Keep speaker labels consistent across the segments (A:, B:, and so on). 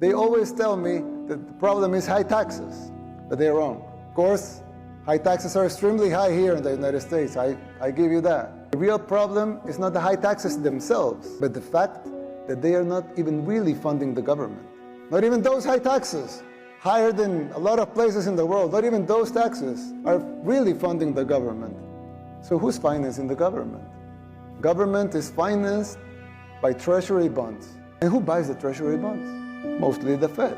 A: They always tell me that the problem is high taxes, but they're wrong. Of course, high taxes are extremely high here in the United States. I give you that. The real problem is not the high taxes themselves, but the fact that they are not even really funding the government. Not even those high taxes, higher than a lot of places in the world, not even those taxes are really funding the government. So who's financing the government? Government is financed by treasury bonds. And who buys the treasury bonds? Mostly the Fed.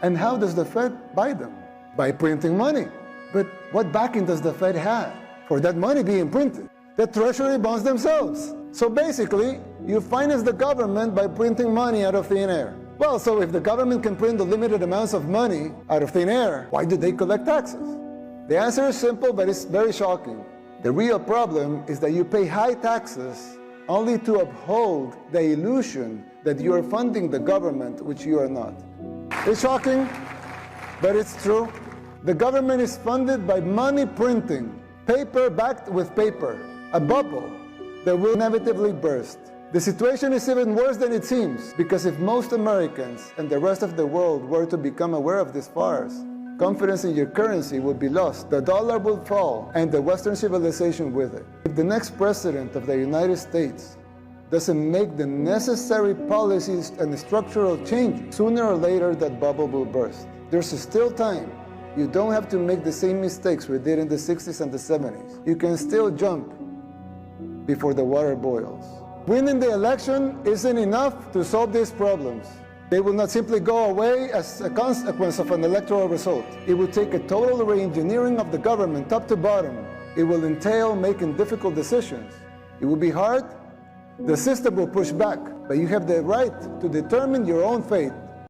A: And how does the Fed buy them? By printing money. But what backing does the Fed have for that money being printed? The treasury bonds themselves. So basically, you finance the government by printing money out of thin air. Well, so if the government can print the limited amounts of money out of thin air, why do they collect taxes? The answer is simple, but it's very shocking. The real problem is that you pay high taxes only to uphold the illusion that you are funding the government, which you are not. It's shocking, but it's true. The government is funded by money printing, paper backed with paper, a bubble that will inevitably burst. The situation is even worse than it seems, because if most Americans and the rest of the world were to become aware of this farce, confidence in your currency would be lost, the dollar would fall, and the Western civilization with it. If the next president of the United States doesn't make the necessary policies and structural changes, sooner or later that bubble will burst. There's still time. You don't have to make the same mistakes we did in the 60s and the 70s. You can still jump before the water boils. Winning the election isn't enough to solve these problems. They will not simply go away as a consequence of an electoral result. It will take a total re-engineering of the government top to bottom. It will entail making difficult decisions. It will be hard. The system will push back, but you have the right to determine your own fate.